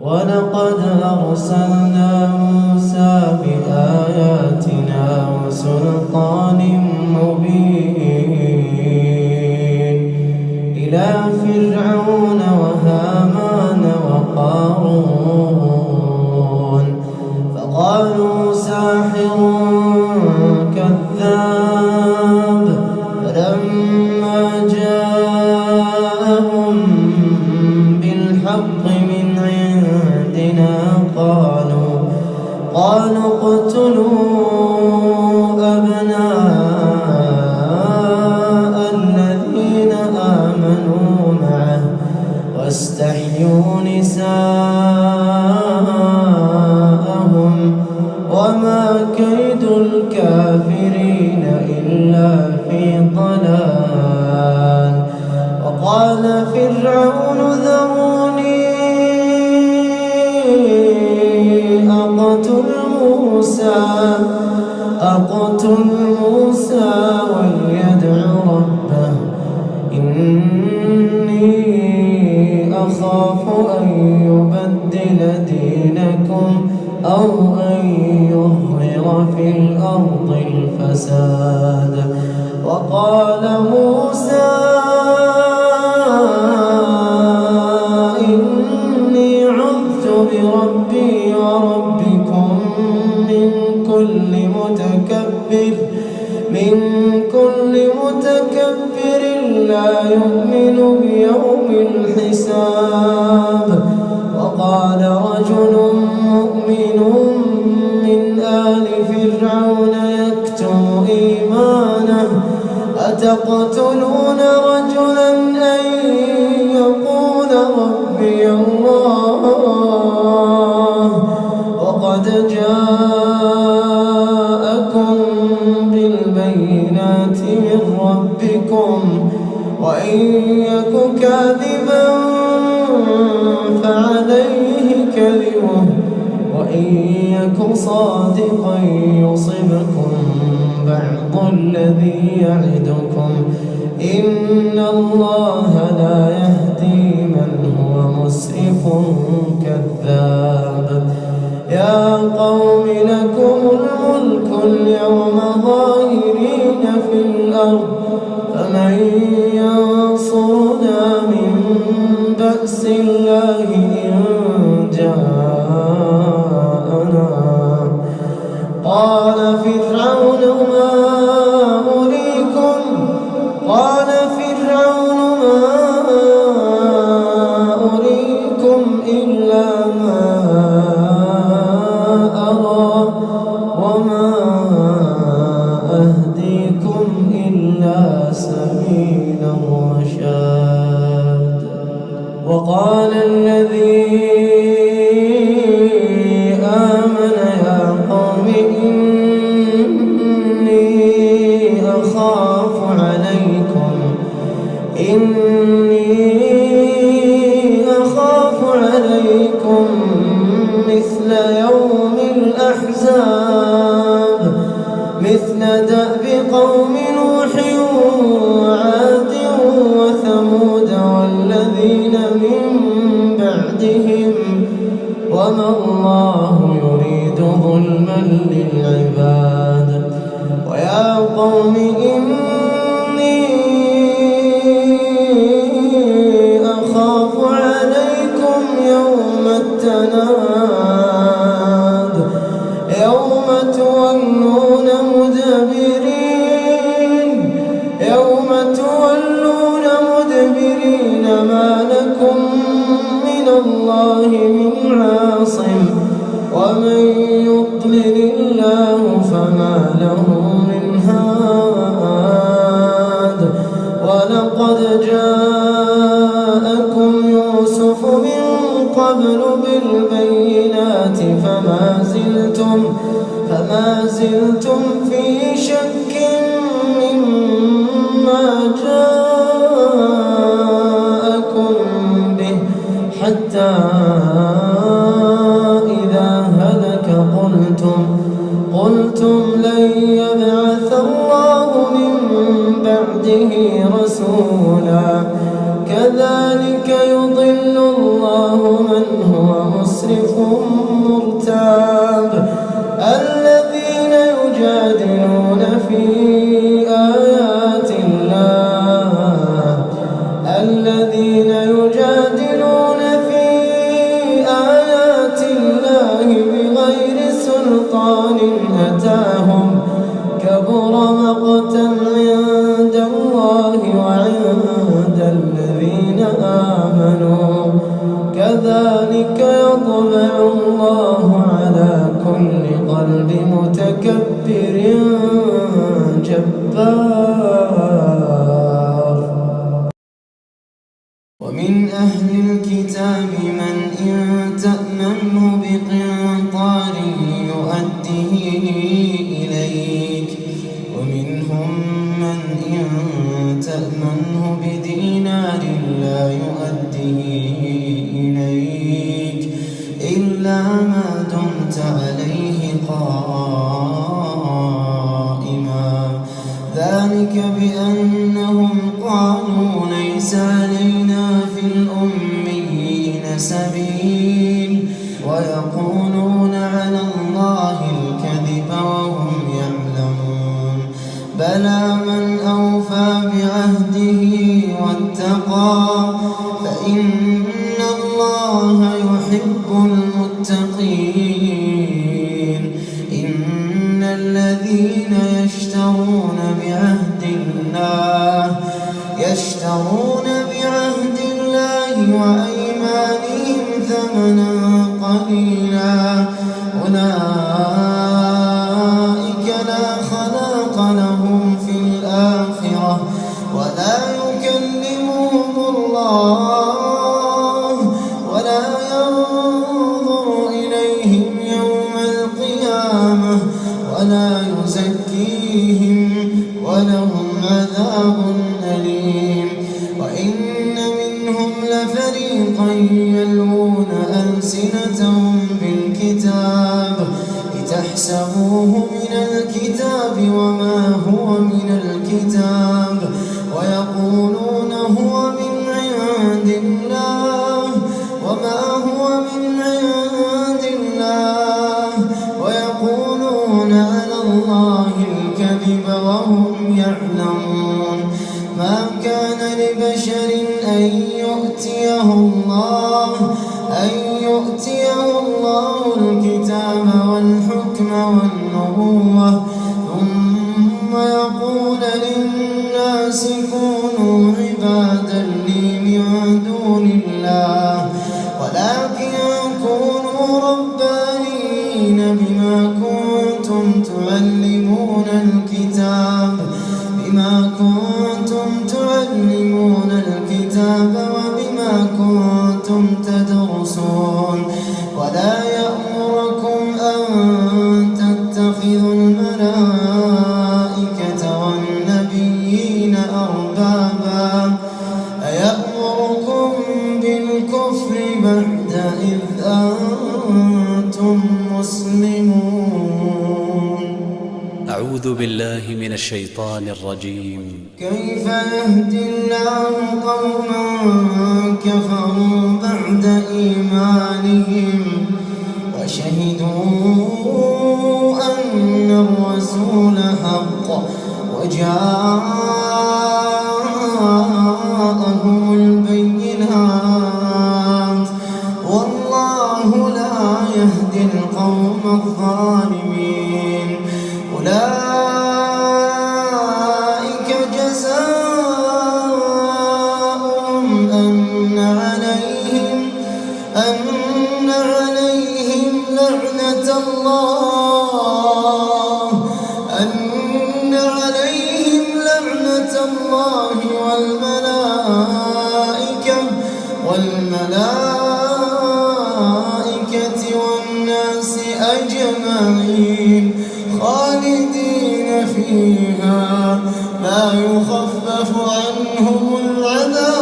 ولقد أرسلنا موسى بآياتنا وسلطان مبين إلى فرعون وهامان وقارون فقالوا ساحر كذاب. فلما جاءهم بالحق من عندنا قالوا اقتلوا أبناء الذين آمنوا معه واستحيوا نساءهم وما كيد الكافرين إلا في ضلال. وقال فرعون ذروني أقتل موسى وليدع ربه إني أخاف أن يبدل دينكم أو أن يظهر في الأرض الفساد. وقال موسى إني عذت بربي وربكم من كل متكبر لا يؤمن بيوم الحساب. وقال رجل مؤمن من آل فرعون يكتم إيمانه أتقتلون رجلا أن يقول ربي الله وقد جاءكم بالبينات من ربكم وإن يك كاذبا فعليه كذبه وإن يك صادقا يصبكم بعض الذي يعدكم إن الله لا يهدي من هو مسرف كذاب. يا قوم لكم الملك اليوم ظاهرين في الأرض فمن ينصرنا من بأس الله إن جاءنا. قال فرعون ما أريكم إلا ما أرى وما أهديكم إلا سبيل الرشاد. وقال الذي آمن يا قوم إني أخاف عليكم مثل يوم الأحزاب مثل دأب قوم نوح وعاد وثمود والذين من بعدهم وما الله يريد ظلما للعباد. ويا قوم إني أخاف عليكم يوم التناد يوم تولون مدبرين ما لكم من الله من عاصم ومن يضلل الله فما له من هاد. ولقد جاءكم يوسف من قبل بالبينات فما زلتم في شك مما جاءكم به حتى إذا هلك قلتم لن يبعث الله من بعده رسولا كذلك يضل الله من هو ومسرف مرتاب الذين يجادلون في آيات الله بغير سلطان أتاهم كبر مقتا عند الله وعند الذين آمنوا كذلك يطبع الله على كل قلب متكبر جبار. ومن أهل الكتاب من إن تأمنه بقنطار يؤديه إليك ومنهم من إن تأمنه بدينار لا يؤديه إليك إلا ما دمت عليه قائما ذلك بأنهم قالوا ليس علينا في الأميين سبيل ويقولون على الله الكذب وهم يعلمون بلى من أوفى بعهده واتقى فإن الله يحب المتقين. إن الذين يشترون بعهد الله وأيمانهم ثمنا قليلا أولئك لا خلاق لهم في الآخرة ولا يكلمهم الله ولا ينظر إليهم يوم القيامة ولا يزكيهم ولهم عذاب أليم. وإن منهم لفريقا يلوون ألسنتهم بالكتاب لتحسبوه من الكتاب وما هو من الكتاب ويقولون هو من عند الله وما هو من عند الله ويقولون على الله الكذب وهم يعلمون. ما كان لبشر أن يؤتيه الله الكتاب والحكم والنبوة ثم يقول للناس كونوا عبادا لي من دون الله ولكن كونوا ربانيين بما كنتم تعلمون الكتاب وبما كنتم تدرسون ولا يأمركم أن تتخذوا الملائكة والنبيين أربابا أيأمركم بالكفر بعد إذ أنتم مسلمون. أعوذ بالله من الشيطان الرجيم. كيف يهدي الله قوما كفروا بعد إيمانهم وشهدوا أن الرسول حق وجاءهم البينات والله لا يهدي القوم الظالمين. أولئك جزاؤهم أن عليهم لعنة الله والملائكة والناس أجمعين خالدين فيها لا يخفف عنهم العذاب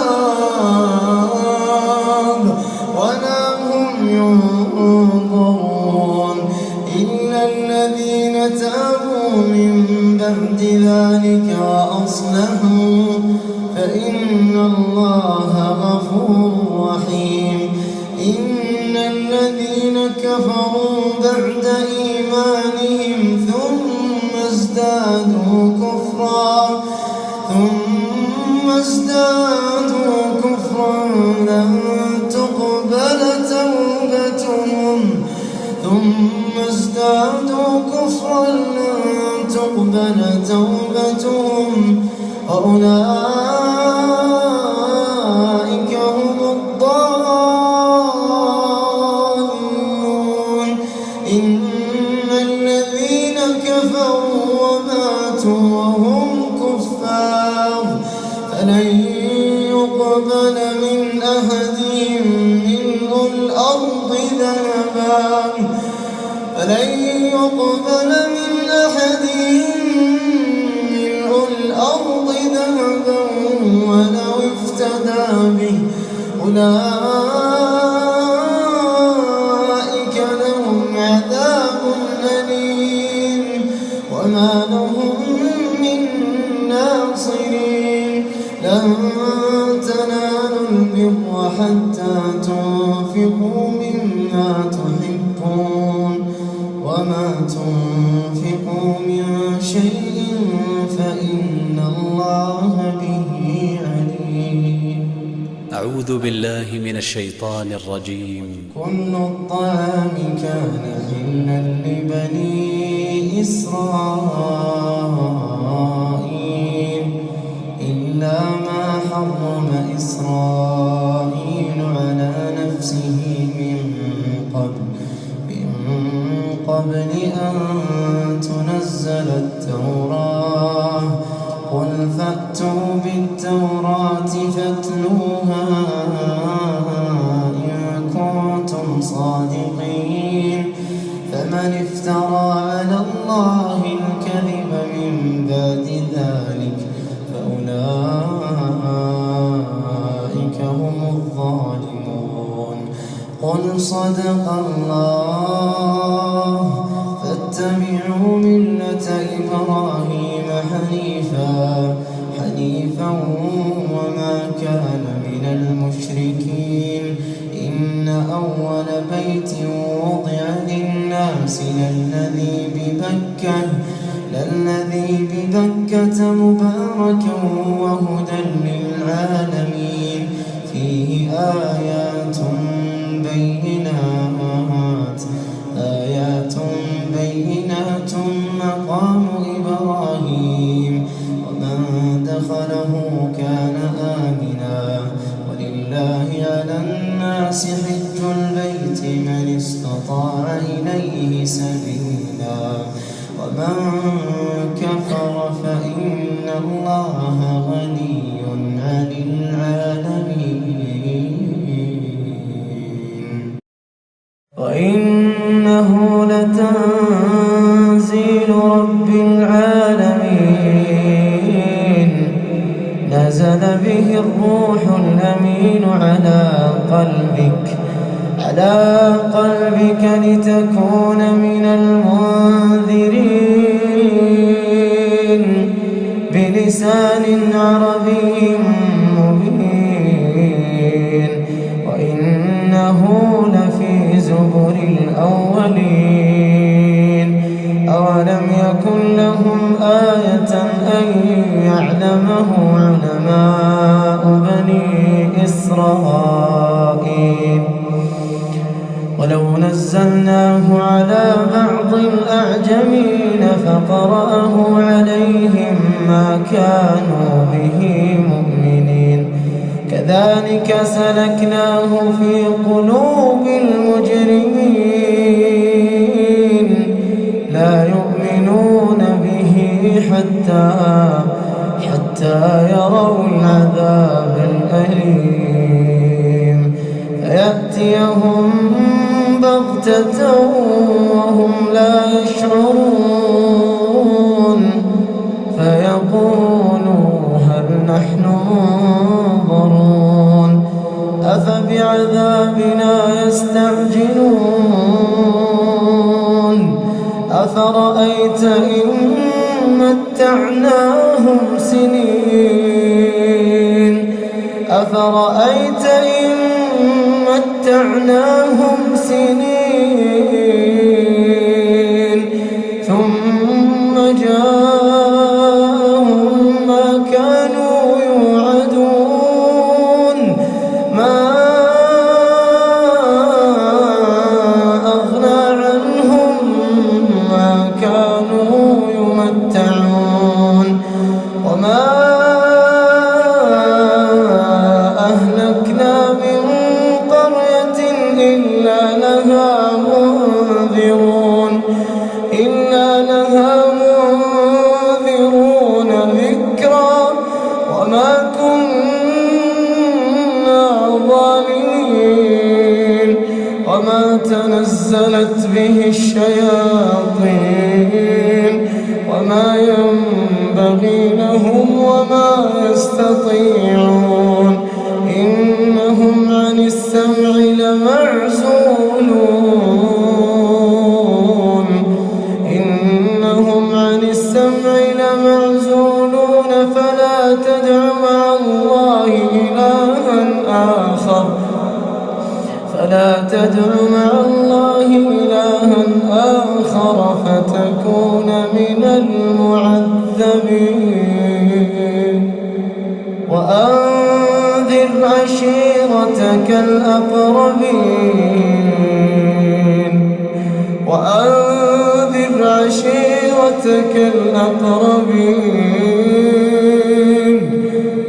ولا هم ينظرون إلا الذين تابوا من بعد ذلك وأصلحوا فإن الله غفور رحيم. إن الذين كفروا بعد إيمانهم ثم ازدادوا كفرا لن تقبل توبتهم وأولئك هم الضالون. إن الذين كفروا وماتوا وهم كفار فلن يقبل من أحدهم ملء الأرض ذهبا ولو افتدى به أولئك لهم عذاب أليم وما لهم من ناصرين. لن تنالوا البر حتى تنفقوا مما تحبون وما تنفقوا من شيء فإن الله به عليم. أعوذ بالله من الشيطان الرجيم. كل الطعام كان حلا لبني إسرائيل إلا ما حرم إسرائيل على نفسه من قبل أن تنزل التوراة. قل فأتوا بالتوراة فاتلوها إن كنتم صادقين. فمن افترى على الله الكذب من بعد ذلك فأولئك هم الظالمون. قل صدق الله فاتبعوا ملة إبراهيم حنيفا وما كان من المشركين. إن أول بيت وضع للناس للذي ببكة مباركا وهدى للعالمين. فيه آيات بينات مقام إبراهيم ومن دخله كان آمنا. ولله على الناس حج البيت من استطاع إليه سبيلا ومن كفر فإن الله غني عن العالمين. وإنه لتنزيل رب العالمين نزل به الروح الأمين على قلبك لتكون من المنذرين بلسان عربي مبين. وإنه لفي زبر الأولين. أولم يكن لهم آية أن يعلمه علماء بني إسرائيل. ولو نزلناه على بعض الأعجمين فقرأه عليهم ما كانوا به مؤمنين. كذلك سلكناه في قلوب المجرمين لا يؤمنون به حتى يروا العذاب الأليم. فيأتيهم بغتة وهم لا يشعرون فيقولوا هل نحن منظرون أفبعذابنا يستعجلون أفرأيت إن متعناهم سنين منذرون ذكرا وما كنا ظالمين وما تنزلت به الشياطين وما ينبغي لهم وما يستطيعون إنهم عن السمع لمعزولون فلا تدع مع الله إلها آخر فتكون من المعذبين وأنذر عشيرتك الأقربين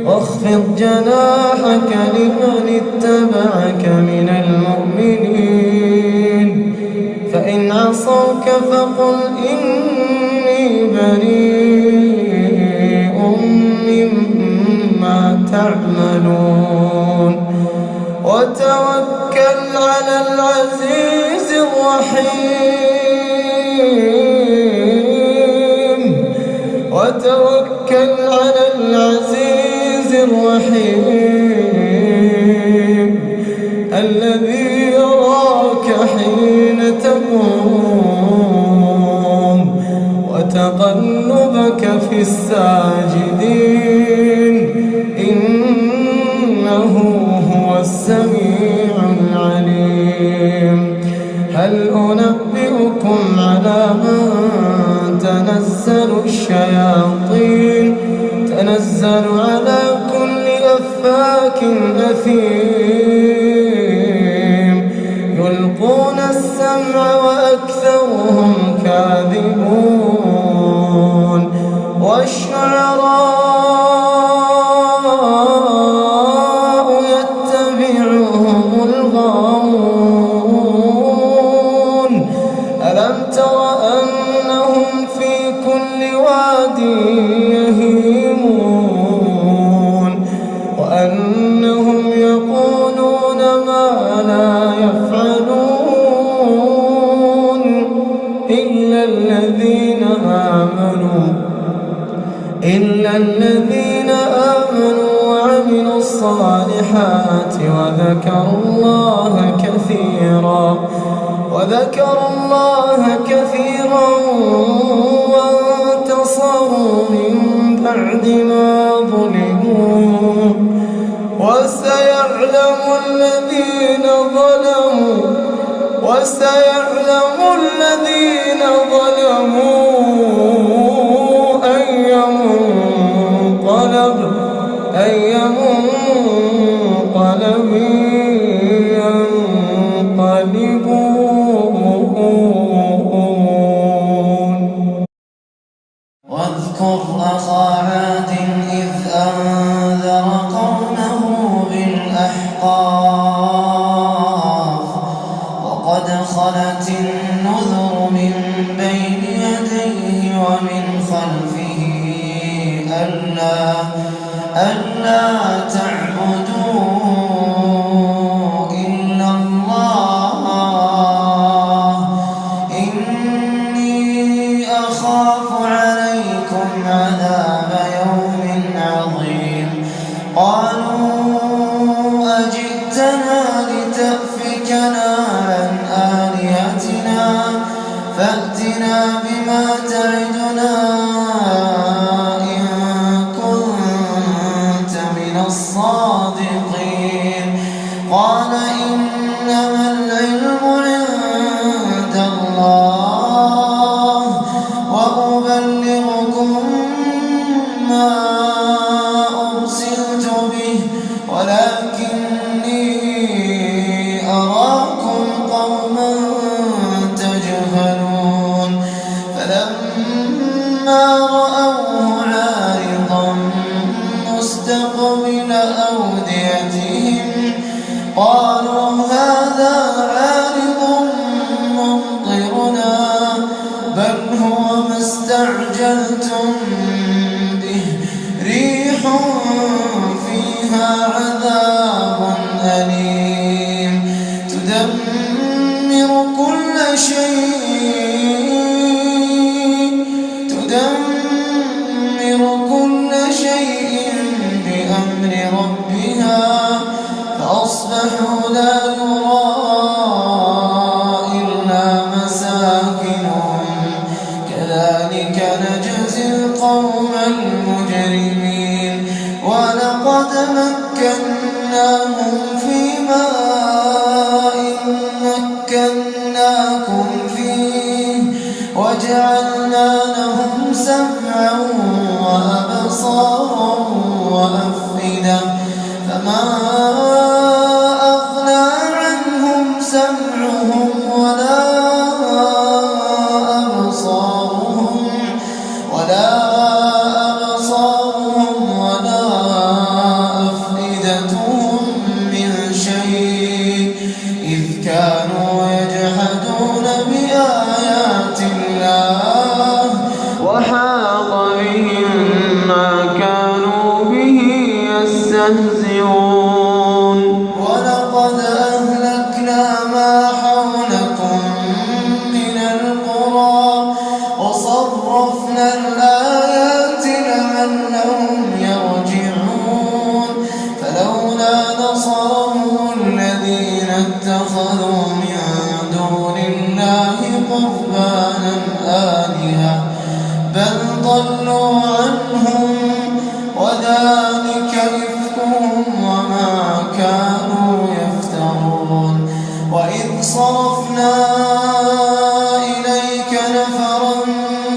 واخفض جناحك لمن اتبعك من المؤمنين فإن عصوك فقل إني بريء مما تعملون وتوكل على العزيز الرحيم الذي يراك حين تقوم وتقلبك في الساجدين إنه هو السميع العليم هل أنبئكم على من تنزل الشياطين تنزل على كل أفاك أثيم يلقون السمع وأكثرهم كاذبون والشعراء يتبعهم الغاوون ألم تر أنهم في كل واد يهيمون وأنهم يقولون ما لا يفعلون إلا الذين آمنوا وعملوا الصالحات وذكروا الله كثيرا وانتصروا من بعد ما ظلموا وسيعلم الذين ظلموا أي منقلب ينقلبون واذكر أخا عاد إذ أنذر قومه بالأحقاف وقد خلت النذر من بين يديه ومن خلفه ألا تعبدوا إلا الله إني أخاف عليكم عذاب يوم عظيم قالوا أجئتنا لتأفكنا عن آلهتنا فأتنا بما تعدنا الصادقين قال إنما العلم عند الله وأبلغكم ما أرسلت به ولكني أراكم قوما تجهلون المجرمين ولقد مكناهم في ماء مكناكم فيه وجعلنا لهم سمعا وأبصارا وأفئدة فما أغنى عنهم سمعهم ولا أبصارهم ولا أفئدتهم من شيء إذ كانوا يجحدون بآيات الله وحاق بهم ما كانوا به يستهزئون ولقد أهلكنا ما حولكم من القرى وصرفنا الآيات لعلهم يرجعون فلولا نصرهم الذين اتخذوا من دون الله قربانا آلهة بل ضلوا عنهم وذلك إفكهم وما كانوا يفترون وإذ صرفنا إليك نفرا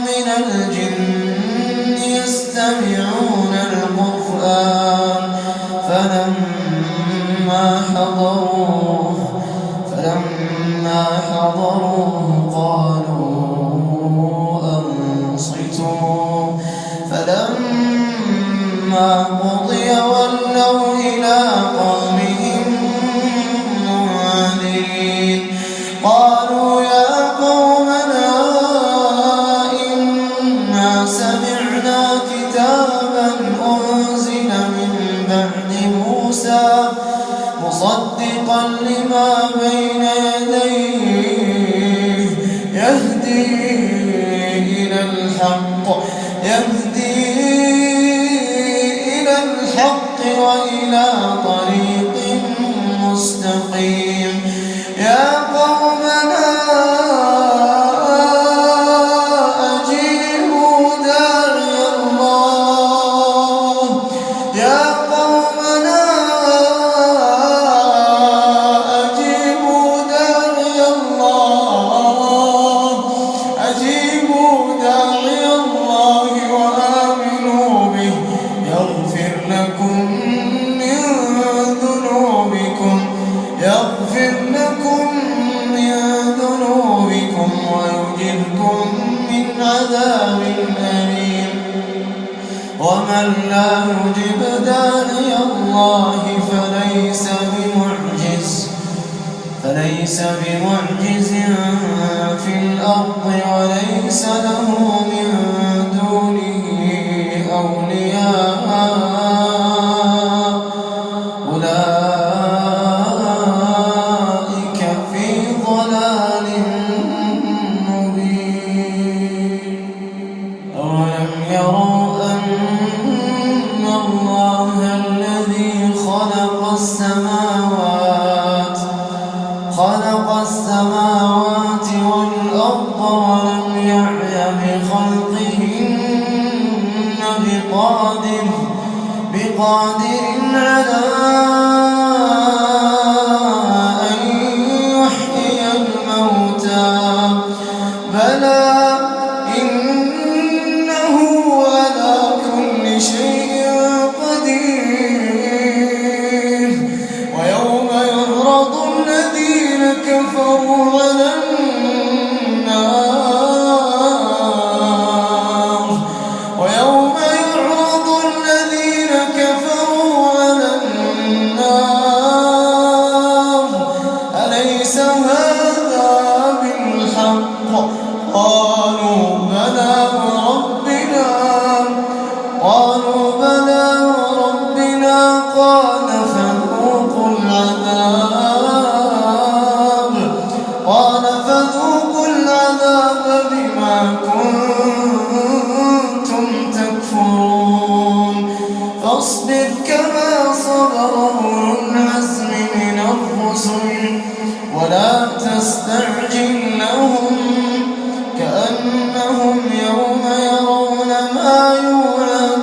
من الجن يستمعون القرآن فلما حضروه قالوا أنصتوا فلما قضي ولوا إلى قومهم منذرين قالوا يا قومنا إنا سمعنا كتابا أنزل من بعد موسى مصدقا لما بين يديه يهدي إلى الحق وإلى طريق مستقيم يا قومنا أجيبوا داعي الله يا قومنا أجيبوا داعي الله وآمنوا به يغفر لكم من ذنوبكم ويجركم من عذاب أليم ومن لا يجب داعي الله فليس بمعجز في الأرض وليس له من دونه أولياء أولئك في ضلال مبين أولم يروا أن الله الذي خلق السماوات والأرض ولم يعي بخلقهن بقادر على أن يحيي الموتى بلى إنه على كل شيء قدير ويوم يعرض الذين كفروا على النار أليس هذا بالحق قالوا بلى وربنا قال فذوقوا العذاب بما كنتم تكفرون فاصبر كما صبر أولو العزم من الرسل ولا تستعجل لهم كأنهم يوم يرون ما يوعدون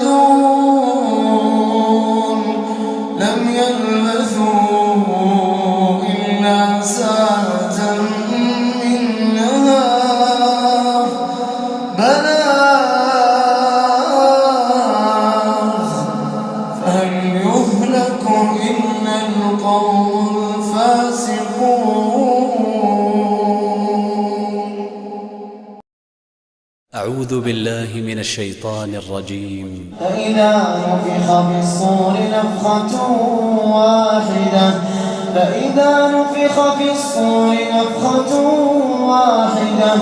أعوذ بالله من الشيطان الرجيم. فإذا نفخ في الصور نفخة واحدة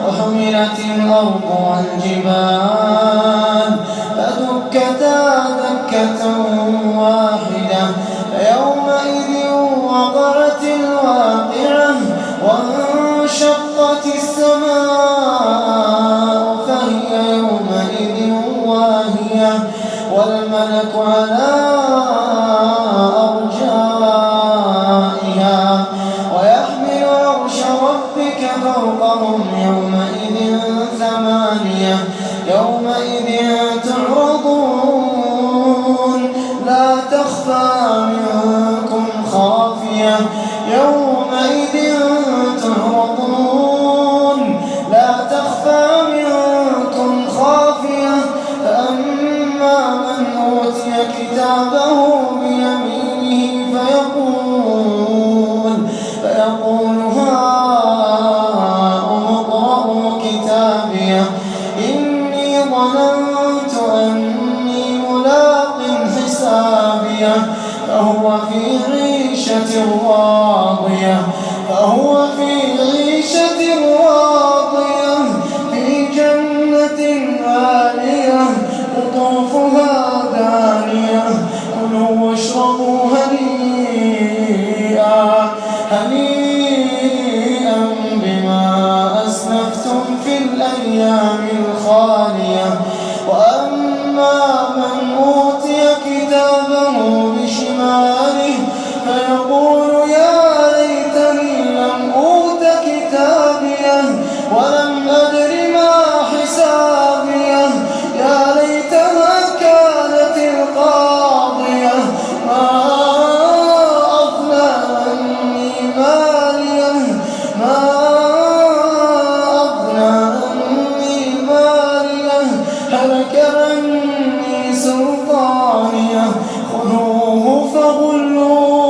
وحملت الأرض والجبال فدكتا دكة واحدة فيومئذ وقعت الواقعة وانشقت السماء فهي يومئذ واهية والملك على أرجائها ويحمل عرش ربك فوقهم يومئذ ثمانية يومئذ تعرضون لا تخفى منكم خافية يومئذ تعرضون لا تخفى منكم خافية فأما من أوتي كتابه بيمينه فيقول هاؤم اقرءوا كتابيه إني ظننت أني ملاق حسابيه فهو في عيشة راضية في جنة عالية قطوفها دانية كلوا واشربوا هنيئا بما أسلفتم في الأيام الخالية وأما من أوتي كتابه بشماله فيقول يا ليتني لم أوت كتابيه ولم أدر ما حسابيه يا ليتها كانت القاضية ما أغنى عني ماليه هلك عني سلطانيه خذوه فغلوه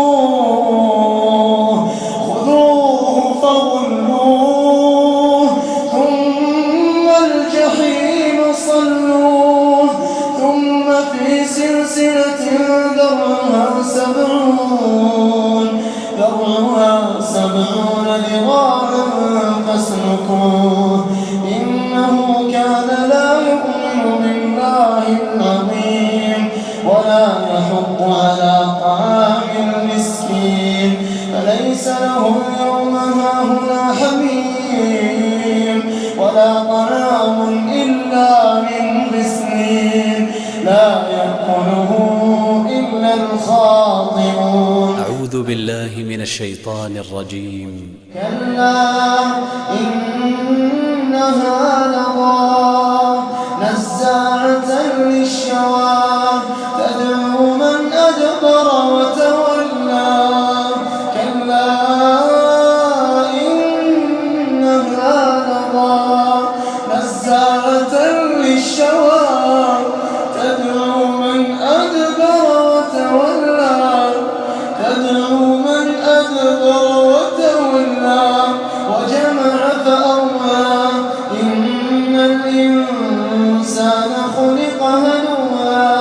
ثم الجحيم صلوه ثم في سلسلة ذرعها 70 ذراعا فاسلكوه إنه كان لا يؤمن بالله العظيم ولا يحض على طعام المسكين فليس له اليوم هاهنا حميم ولا طعام إلا من غسلين لا يأكله إلا الخاطئون. أعوذ بالله من الشيطان الرجيم. كلا إنها لظى نزاعة للشوى تدعو من أدبر وتولى كلا إنها لظى نزاعة للشوى تدعو من أدبر وتولى وجمع فأوعى إن الإنسان خلق هلوعا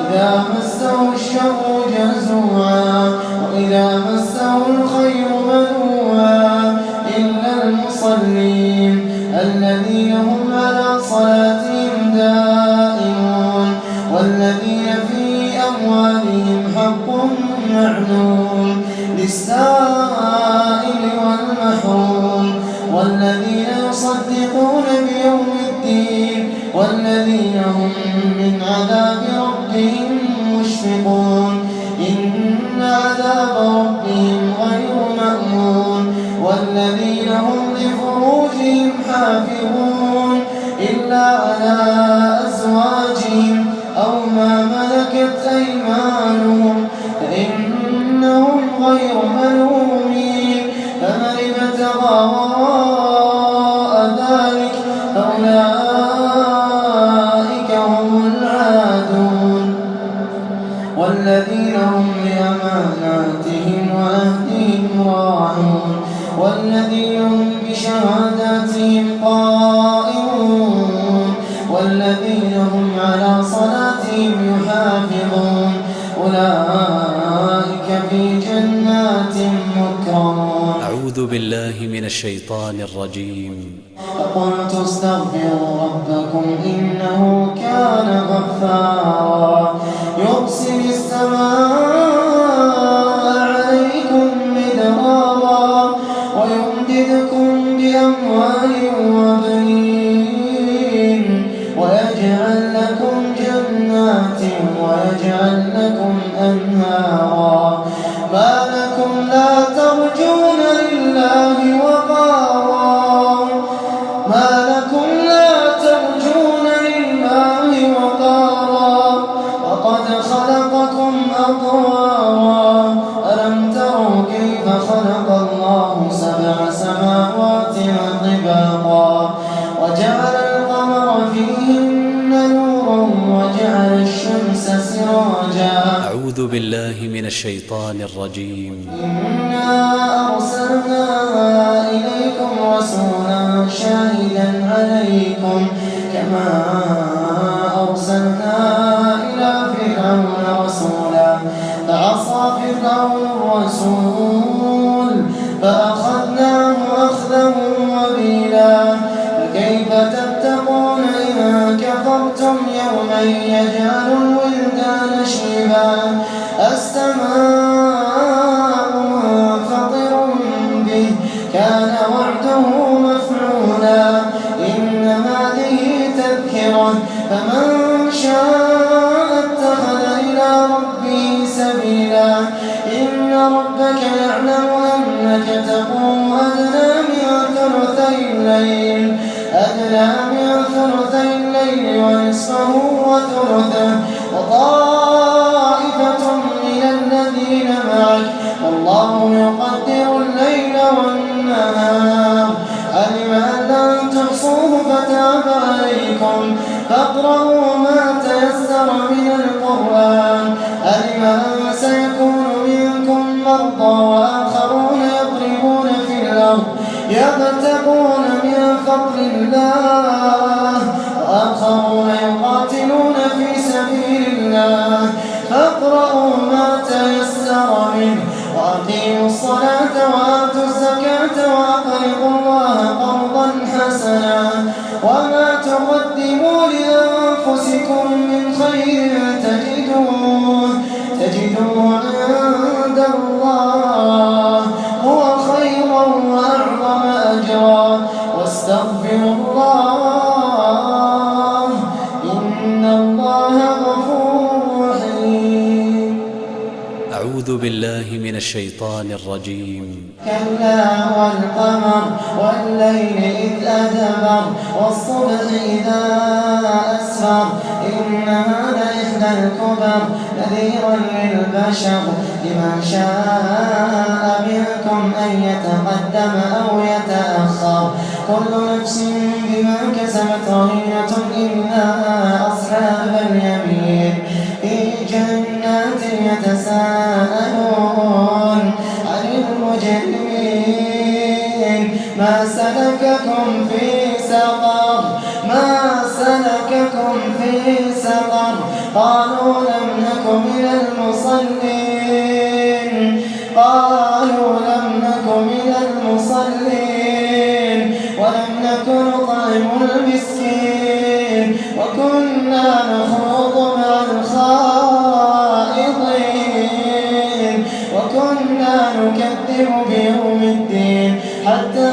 إذا مسه الشر جزوعا وإذا مسه الخير منوعا إلا المصلين الذين هم على صلاتهم دائمون والذين في أموالهم حق معلوم للسائل والمحروم والذين يصدقون بيوم الدين والذين هم من عذاب ربهم مشفقون إن عذاب ربهم غير مأمون والذين هم لفروجهم حافظون إلا على أزواجهم أو ما ملكت أيمانهم فإنهم غير ملومين فمن ابتغى وراء ذلك فأولئك هم العادون والذين هم لأماناتهم وعهدهم راعون والذين هم بشهاداتهم قائمون أعوذ بالله من الشيطان الرجيم. فقلت استغفروا ربكم إنه كان غفارا يرسل السماء عليكم مدرارا ويمددكم بأموال وبنين ويجعل لكم جنات ويجعل لكم أنهارا ما لكم لا ترجون لله وقارا ما لكم لا ترجون لله وقارا وقد خلقكم أطوارا ألم تروا كيف خلق الله 7 سماوات طباقا وجعل القمر فيهن نورا وجعل الشمس سراجا. أعوذ بالله من الشيطان الرجيم. إنا أرسلنا إليكم رسولا شاهدا عليكم كما أرسلنا إلى فرعون رسولا فعصى فرعون الرسول فأخذناه أخذا وبيلا فكيف تتقون إن كفرتم يوما يجعل الولدان شيبا السماء منفطر به كان وعده مفعولا إن هذه تذكرة فمن شاء اتخذ إلى ربه سبيلا إن ربك يعلم أنك تقوم أدنى من ثلثي الليل ونصفه وثلثه وطائفة من الذين معك والله يقدر الليل والنهار علم أن لن تحصوه فتاب عليكم فاقرؤوا ما تيسر من القرآن علم أن سيكون منكم مرضى وآخرون يضربون في الأرض يبتغون من فضل الله وآخرون يقاتلون في سبيل الله فاقرؤوا ما تيسر منه وأقيموا الصلاة وآتوا الزكاة وأقرضوا الله قرضا حسنا وما تقدموا لأنفسكم من خير تجدوه عند الله هو خيرا وأعظم أجرا واستغفروا الله إن الله غفور رحيم. أعوذ بالله من الشيطان الرجيم. كلا والقمر والليل إذ أدبر والصبح إذا أسفر إنها لإحدى الكبر نذيرا للبشر لمن شاء منكم أن يتقدم أو يتأخر كل نفس بما كسبت رهينة إلا أصحاب اليمين في جنات يتساءلون عن المجرمين ما سلككم في سقر قالوا لم نك من المصلين ولم نك نطعم المسكين وكنا نخوض مع الخائضين وكنا نكذب بيوم الدين حتى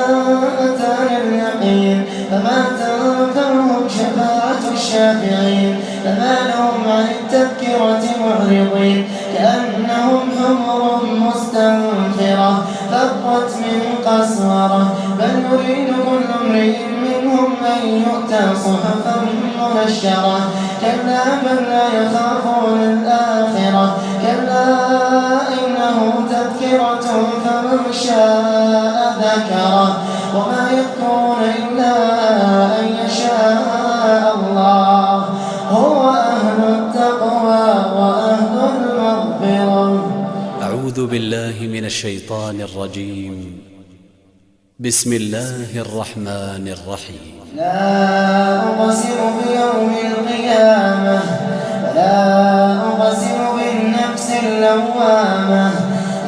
أتانا اليقين فما تنفعهم شفاعة الشافعين فما لهم عن التذكرة معرضين كأنهم حمر مستنفرة فرت من قسورة بل يريد كل امرئ منهم أن يؤتى صحفا منشرة كلا بل لا يخافون الآخرة كلا إنه تذكرة فمن شاء ذكره وما يذكرون إلا أن يشاء الله هو أهل التقوى وأهل المغفرة. أعوذ بالله من الشيطان الرجيم. بسم الله الرحمن الرحيم. لا أقسم بيوم القيامة ولا أقسم بالنفس اللوامة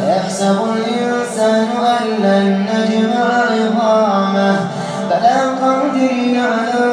أيحسب الإنسان أن لن نجمع عظامه بلى قادرين على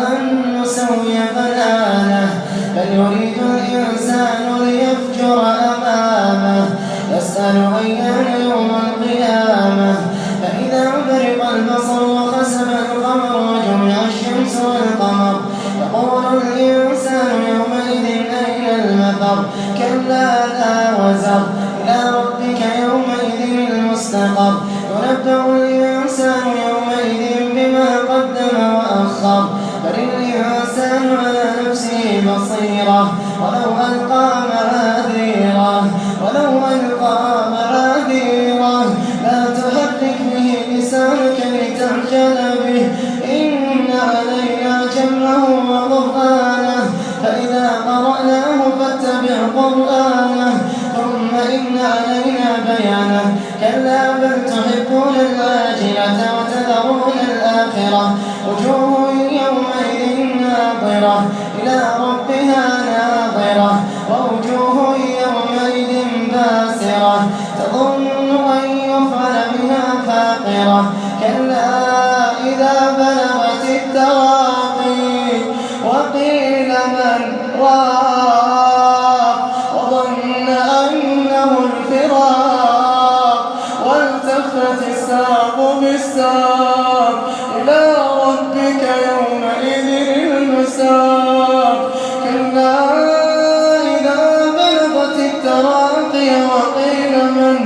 أن نسوي بنانه بل يريد الإنسان ليفجر أمامه يسأل أيان يوم القيامة فإذا برق البصر وخسف القمر وجمع الشمس والقمر يقول الإنسان يومئذ أين المفر كلا لا وزر إلى ربك يومئذ المستقر ينبأ الإنسان يومئذ بما قدم وأخر بل الإنسان على نفسه بصيرة ولو ألقى معاذيره لا تحرك به لسانك لتعجل به إن علينا جمعه وقرآنه فإذا قرأناه فاتبع قرآنه ثم إن علينا بيانه كلا بل تحبون العاجلة وتذرون الآخرة وجوه يومئذ ناظرة إلى ربها ناظرة ووجوه يومئذ باسرة تظن أن يفعل بها فاقرة كلا إذا بلغت التراقي وقيل من راق وظن أنه الفراق والتفت الساق بالساق إلى ربك يومئذ المساق كلا إذا بلغت التراقي وقيل من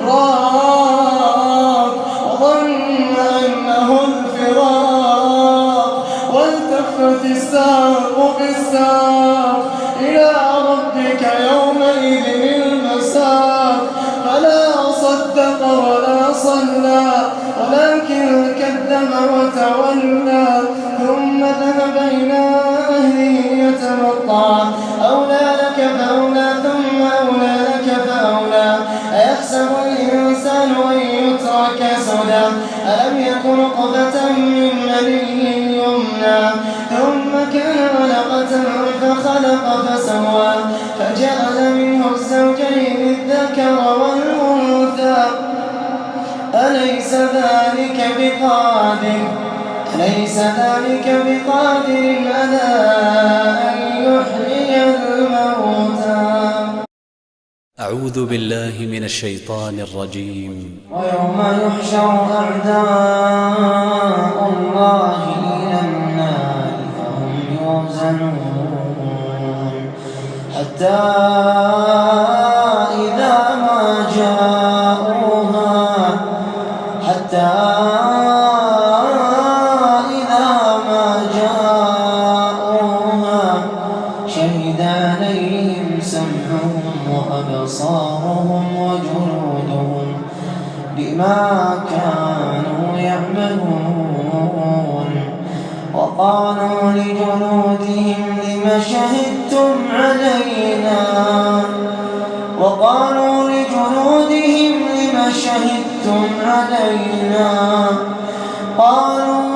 راق وظن أنه الفراق والتفت الساق بالساق إلى ربك يومئذ المساق فلا صدق ولا صلى ولكن كذب وتولى ثم ذهب إلى أهله يتمطى أولى لك فأولى ثم أولى لك فأولى أيحسب الإنسان أن يترك سدى ألم يكن نطفة من مني يمنى ثم كان علقة فخلق فسوى فجعل منه الزوجين الذكر والأنثى أليس ذلك بقادر على أن يحيي الموتى. أعوذ بالله من الشيطان الرجيم. ويوم يحشر أعداء الله إلى النار فهم يوزنون حتى إذا ما جاءوها شهد عليهم سمعهم وأبصارهم وجلودهم بما كانوا يعملون وقالوا لجلودهم لم شهدتم علينا قالوا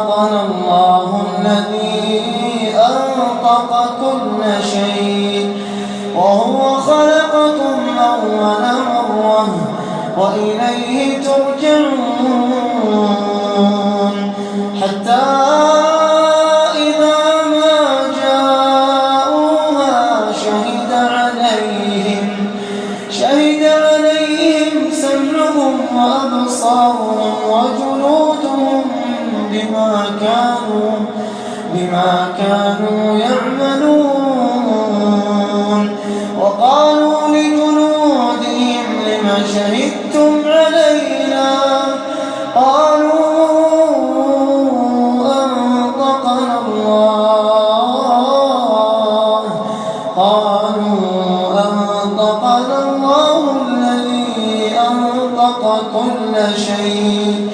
أنطقنا الله الذي أنطق كل شيء وهو خلقكم أول مرة وإليه ترجعون حتى إذا ما جاءوها شهد عليهم سمعهم وأبصارهم وجلودهم بما كانوا يعملون وقالوا لجلودهم لم شهدتم علينا قالوا أنطقنا الله الذي أنطق كل شيء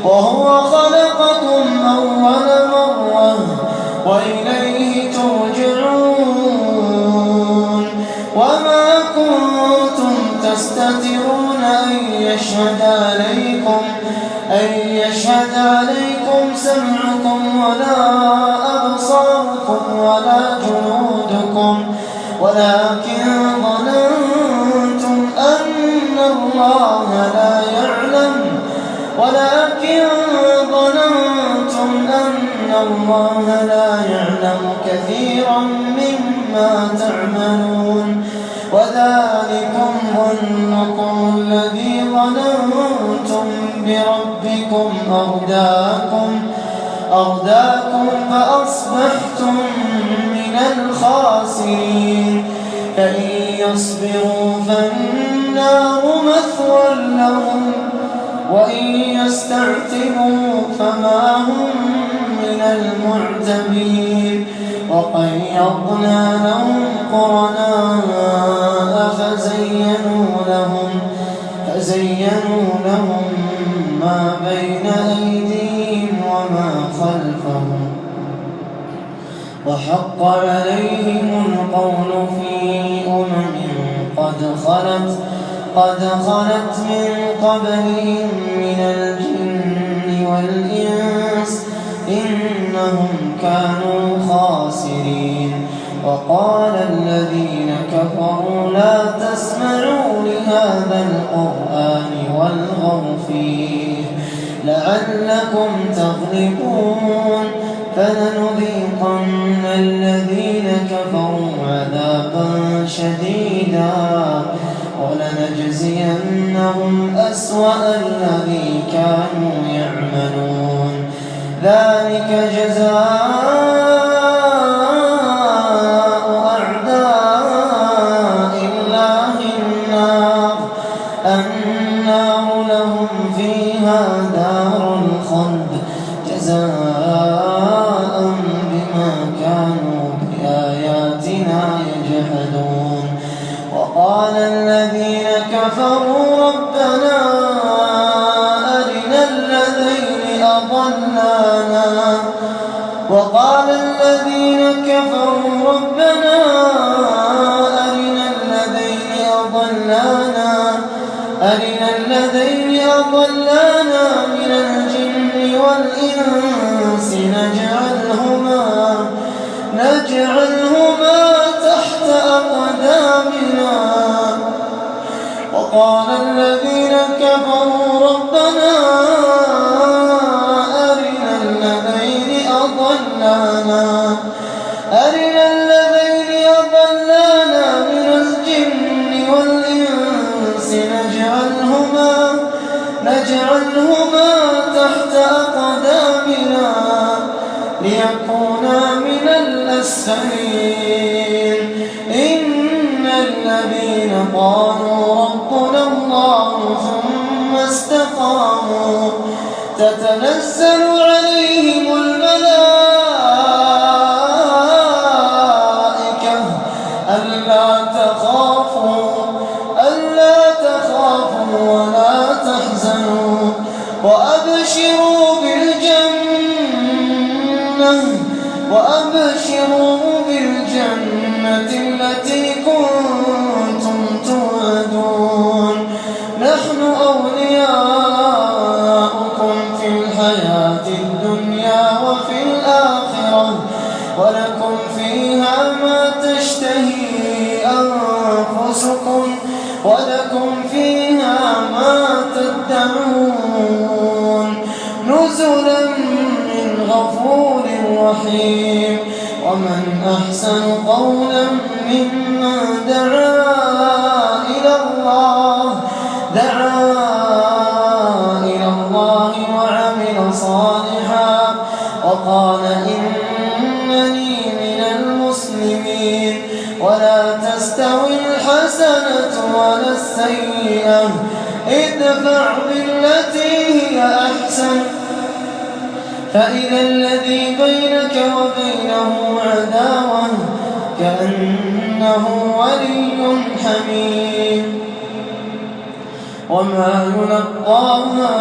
وهو خلقكم أول مرة وإليه ترجعون وما كنتم تستترون أن يشهد عليكم سمعكم ولا أبصاركم ولا جلودكم ولكن ظننتم أن الله لا يعلم كثيرا مما تعملون وذلكم ظنكم الذي ظننتم بربكم أرداكم فأصبحتم من الخاسرين فإن يصبروا فالنار مثوى لهم وإن يستعتبوا فما هم من المعتبين وقيضنا لهم قرناء فزينوا لهم ما بين أيديهم وما خلفهم وحق عليهم القول في أمم قد خلت من قبلهم من الجن والإنس إنهم كانوا خاسرين وقال الذين كفروا لا تسمعوا لهذا القرآن والغوا فيه لعلكم تغلبون فلنذيقن الذين كفروا عذابا شديدا ولنجزينهم أسوأ الذي كانوا يعملون ذلك جزاء أعداء الله النار لهم فيها دار الخلد جزاء بما كانوا بآياتنا يجحدون وقال الذين كفروا ربنا أرنا الذين أضلانا من الجن والإنس نجعلهما تحت أقدامنا وقال الذين كفروا ربنا أرنا الذين أضلانا من الجن والإنس نجعلهما تحت أقدامنا ليكونا من الأسفلين إن الذين قالوا ربنا الله ثم استقاموا تتنزل عليهم الملائكة ألا تخافوا ولا تحزنوا وأبشروا بالجنة التي كنتم توعدون نحن أولياؤكم في الحياة الدنيا وفي الآخرة ولكم فيها ما تشتهي أنفسكم ولكم فيها ما تدعون نزلا من غفور رحيم ومن أحسن قولا ممن دعا إلى الله وعمل صالحا وقال إنني من المسلمين ولا تستوي الحسنة ولا السيئة ادفع بالتي هي أحسن فإذا الذي بينك وبينه عداوة كأنه ولي حميم وما يلقاها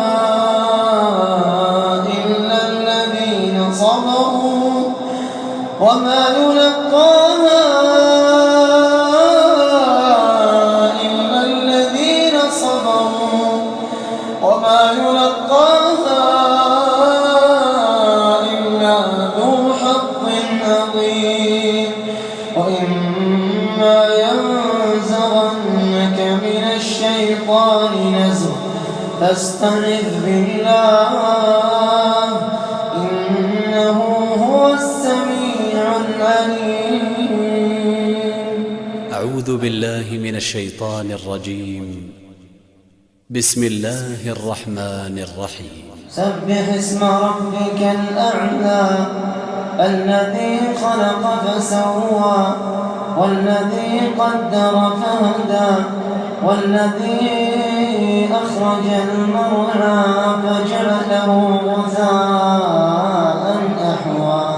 إلا الذين صبروا وما يلقاها إلا الذين صبروا وما يلقاها إلا ينزغنك من الشيطان نزغ فاستعذ بالله إنه هو السميع العليم. أعوذ بالله من الشيطان الرجيم. بسم الله الرحمن الرحيم. سبح اسم ربك الأعلى الذي خلق فسوى والذي قدر فهدى والذي أخرج المرعى فجعله غثاء أحوى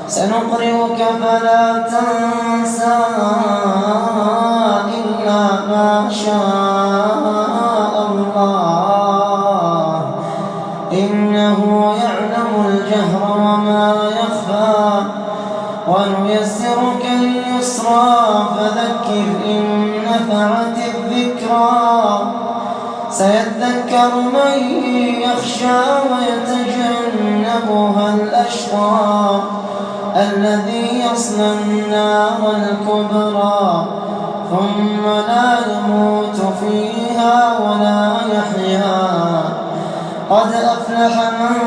سنقرئك فلا تنسى إلا ما شاء الله إنه يعلم الجهر وما يخفى ونيسرك لليسرى فذكر إن نفعت الذكرى سيذكر من يخشى ويتجنبها الأشقى الذي يصلى النار الكبرى ثم لا يموت فيها ولا يحيا قد أفلح من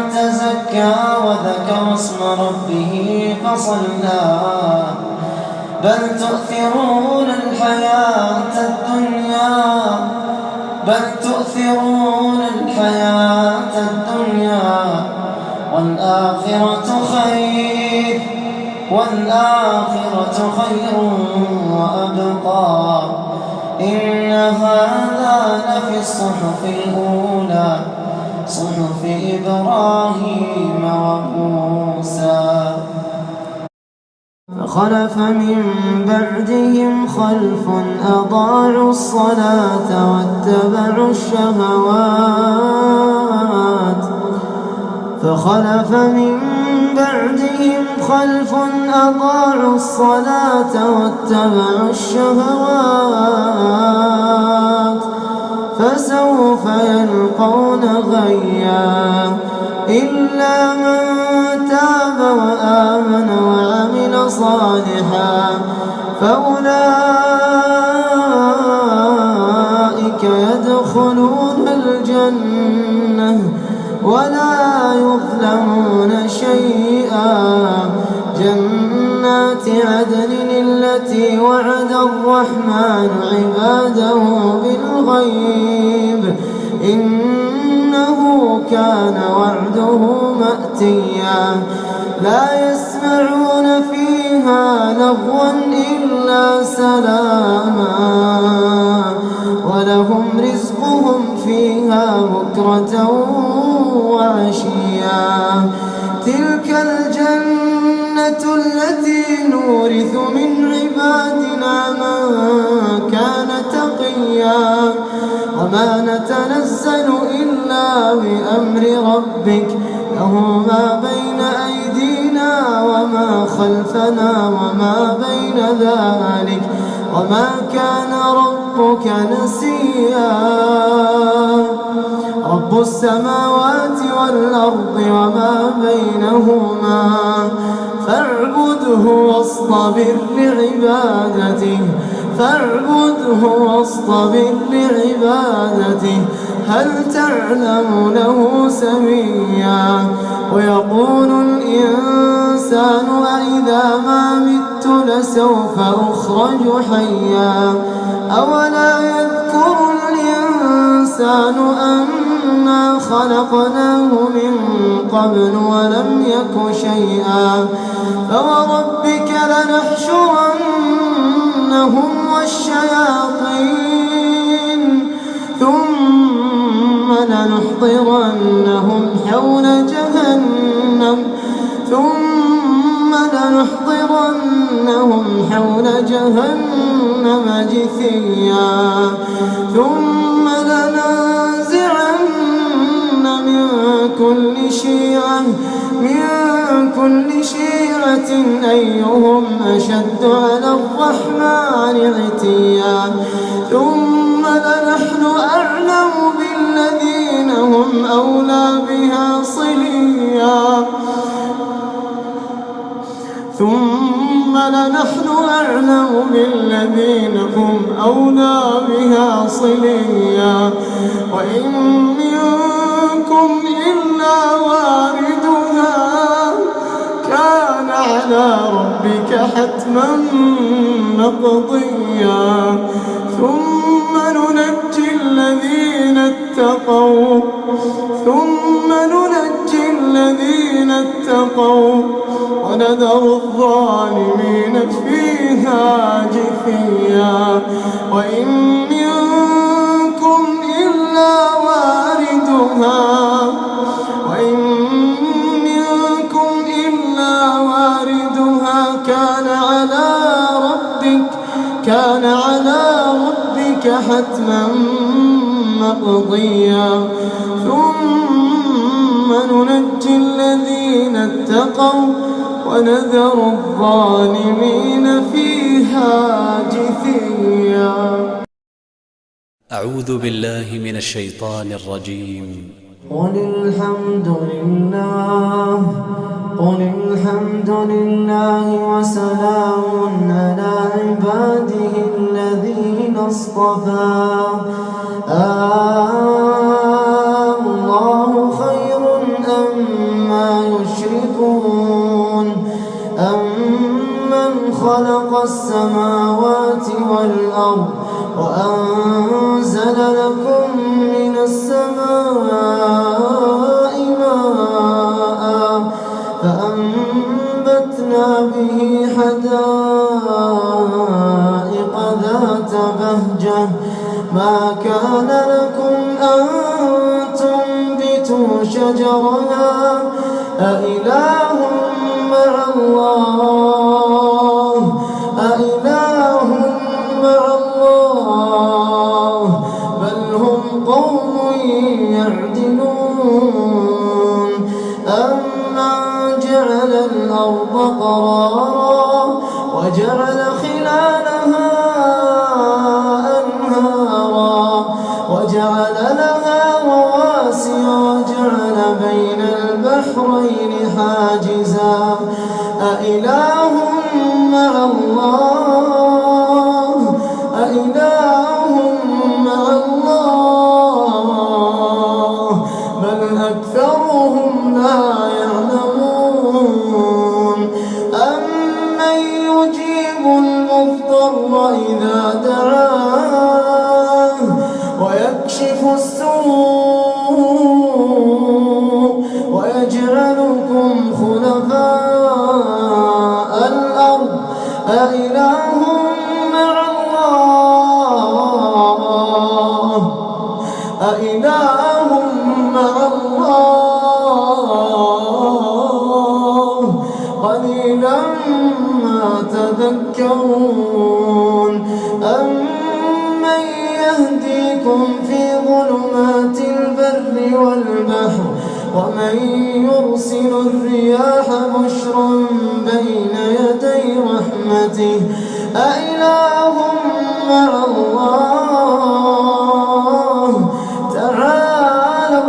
تزكى وذكر اسم ربه فصلى بل تؤثرون الحياة الدنيا والآخرة خير وأبقى إن هذا لفي الصحف الأولى صحف إبراهيم وموسى. فخلف من بعدهم خلف أضاعوا الصلاة واتبعوا الشهوات أضاعوا الصلاة واتبعوا الشهوات فسوف يلقون غيا إلا من تاب وآمن وعمل صالحا فأولئك يدخلون الجنة ولا يظلمون شيئا جنات عدن التي وعد الرحمن عباده بالغيب إنه كان وعده مأتيا لا يسمعون فيها لغوا إلا سلاما ولهم رزقهم فيها بكرة وعشيا تلك الجنة التي نورث من عبادنا من كان تقيا وما نتنزل إلا بأمر ربك له ما بين أيدينا وما خلفنا وما بين ذلك وما كان ربك نسيا رب السماوات والأرض وما بينهما فاعبده واصطبر لعبادته هل تعلم له سميا ويقول الإنسان أإذا ما مت لسوف أخرج حيا أولا يذكر الإنسان أنا خلقناه من قبل ولم يك شيئا فوربك لنحشرنهم والشياطين ثم لنحضرنهم حول جهنم جثيا ثم لننزعن من كل شيعة أيهم أشد على الرحمن عتيا ثم لنحن أعلم بالذين هم أولى بها صليا ثم لنحن أعلم بالذين هم أولى بها صليا وإن منكم إلا واردها كان على ربك حتما مقضيا ثم ننجي الذين اتقوا ونذر الظالمين فيها جثيا وإن منكم إلا واردها كان على ربك حتما مقضيا ثم ننجي الذين اتقوا ونذر الظالمين فيها جثيا. أعوذ بالله من الشيطان الرجيم. قل الحمد لله وسلام على عباده الذين اصطفى الله خير أما يشركون أمن خلق السماوات والأرض وأنزل لكم من السماء ماء فأنبتنا به حدائق ذات بهجة ما كان لكم أن تنبتوا شجرها أإله مع الله بل هم قوم يعدلون أمن جعل الأرض قرارا وجعل خلالها أنهارا وجعل لها رواسي وجعل بين البحرين حاجزا أإله مع الله بل أكثرهم لا يعلمون أمن يجيب المضطر إذا دعاه ويكشف السوء ويجعلكم خلفاء الأرض أإله مع الله قليلا ما تذكرون أمن يهديكم في ظلمات البر والبحر ومن يرسل الرياح بشرا بين يدي رحمته أإله مع الله تعالى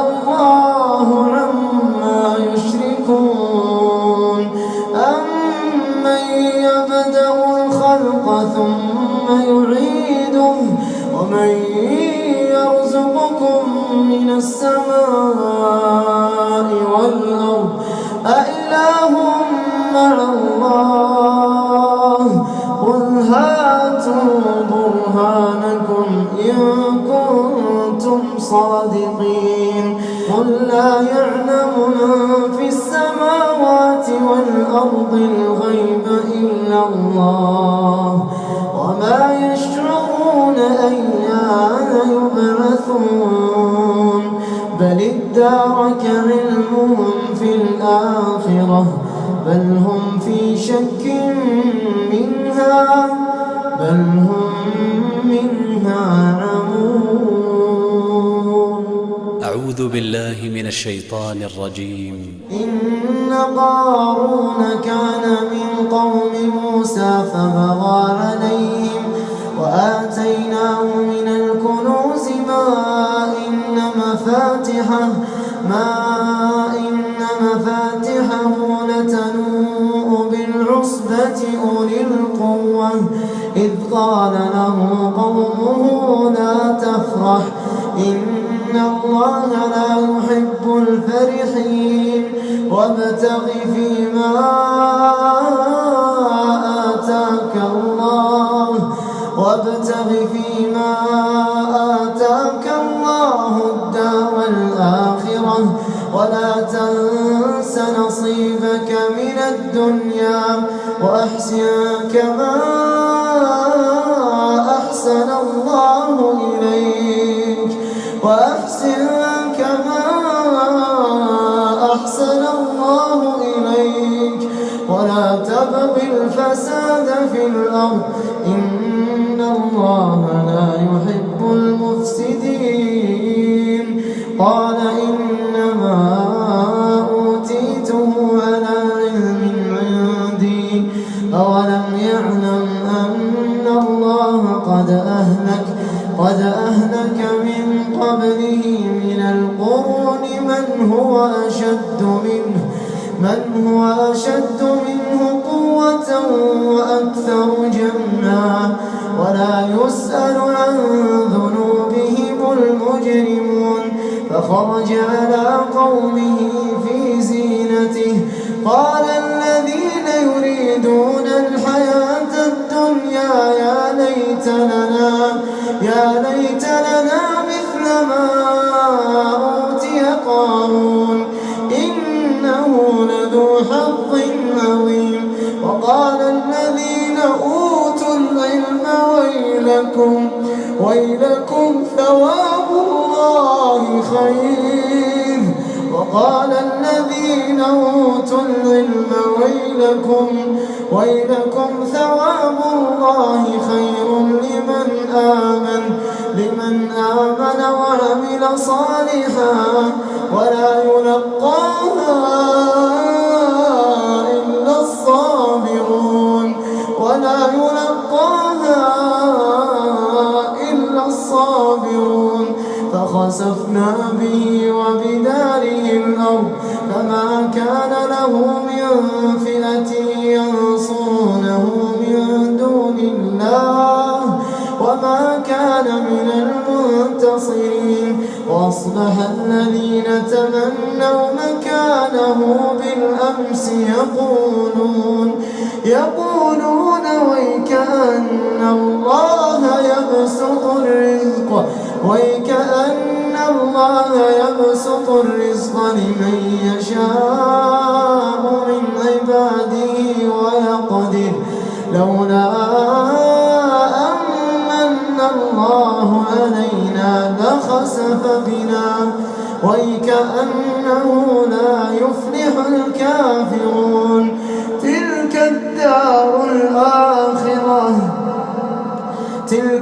الله عما يشركون أمن يبدأ الخلق ثم يعيده ومن يرزقكم من السماء والأرض أإله مع الله قل هاتوا برهانكم إن كنتم صادقين قل لا يعلم من في السماوات والأرض الغيب إلا الله وما يشعرون أيان يبعثون بل ادارك علمهم في الآخرة بل هم في شك منها عمون. أعوذ بالله من الشيطان الرجيم. إن قارون كان من قوم موسى فبغى عليهم وآتيناه من الكنوز ما إن العزة أولي القوة إذ قال له قومه لا تفرح إن الله لا يحب الفرحين وابتغ فيما آتاك الله الدار الآخرة ولا تنس نصيبك من الدنيا وأحسن كما أحسن الله إليك ولا تبغ الفساد في الأرض إن الله لا يحب المفسدين قال إنما أوتيته على علم عندي أولم يعلم أن الله قد أهلك من قبله من القرون من هو أشد منه قوة وأكثر جمعا ولا يسأل عن ذنوبهم المجرمون فخرج على قومه في زينته قال الذين يريدون الحياة الدنيا يا ليت لنا مثل ما أوتي قارون إنه لذو حظ عظيم وقال الذين أوتوا العلم ويلكم ثواب الله خير ويلكم ثواب الله خير لمن آمن وعمل صالحا ولا يلقاها إلا الصابرون فخسفنا به وبداره الأرض فما كان له من فئة ينصرونه من دون الله وما كان من المنتصرين وأصبح الذين تمنوا مكانه بالأمس يقولون ويكأن الله يبسط الرزق لمن يشاء من عباده ويقدر لولا أمن الله علينا لخسف بنا ويكأنه لا يفلح الكافرون تلك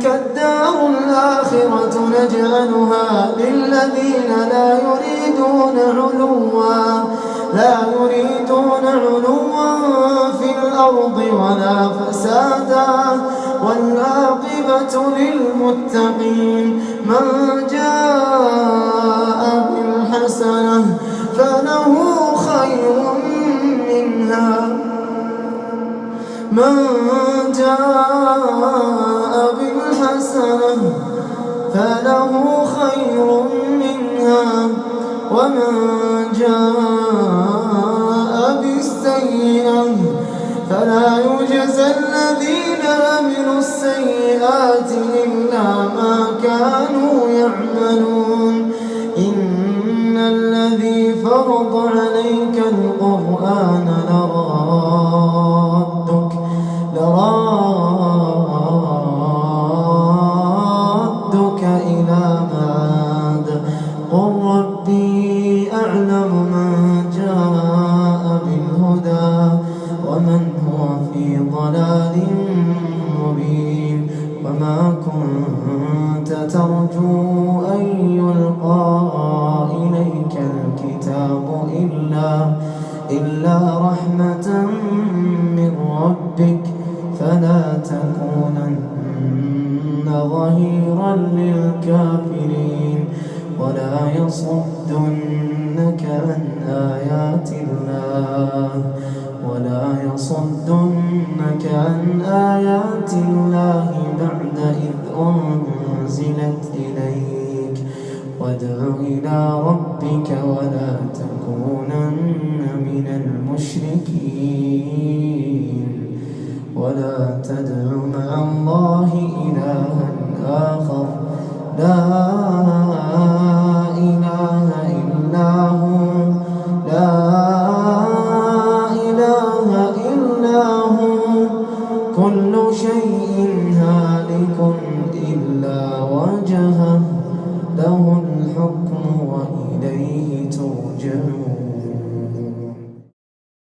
الدار الآخرة نجعلها للذين لا يريدون علوا في الأرض ولا فسادا والعاقبة للمتقين من جاء بالحسنة فله خير منها ومن جاء بالسيئة فلا يجزى الذين عملوا السيئات إلا ما كانوا يعملون إن الذي فرض عليك القرآن لرادك إلى معاد قل ربي أعلم من جاء بالهدى ومن هو في ضلال مبين وما كنت ترجو أن يلقى إليك الكتاب إلا رحمة من ربك فلا تكونن ظهيرا للكافرين ولا يصدنك عن آيات الله ولا يصدنك عن آيات الله بعد إذ أنزلت إليك وادع إلى ربك ولا تكونن من المشركين ولا تدع مع الله إلها آخر لا إله إلا هو لا إله إلا هو كل شيء هالك إلا وجهه له الحكم وإليه ترجعون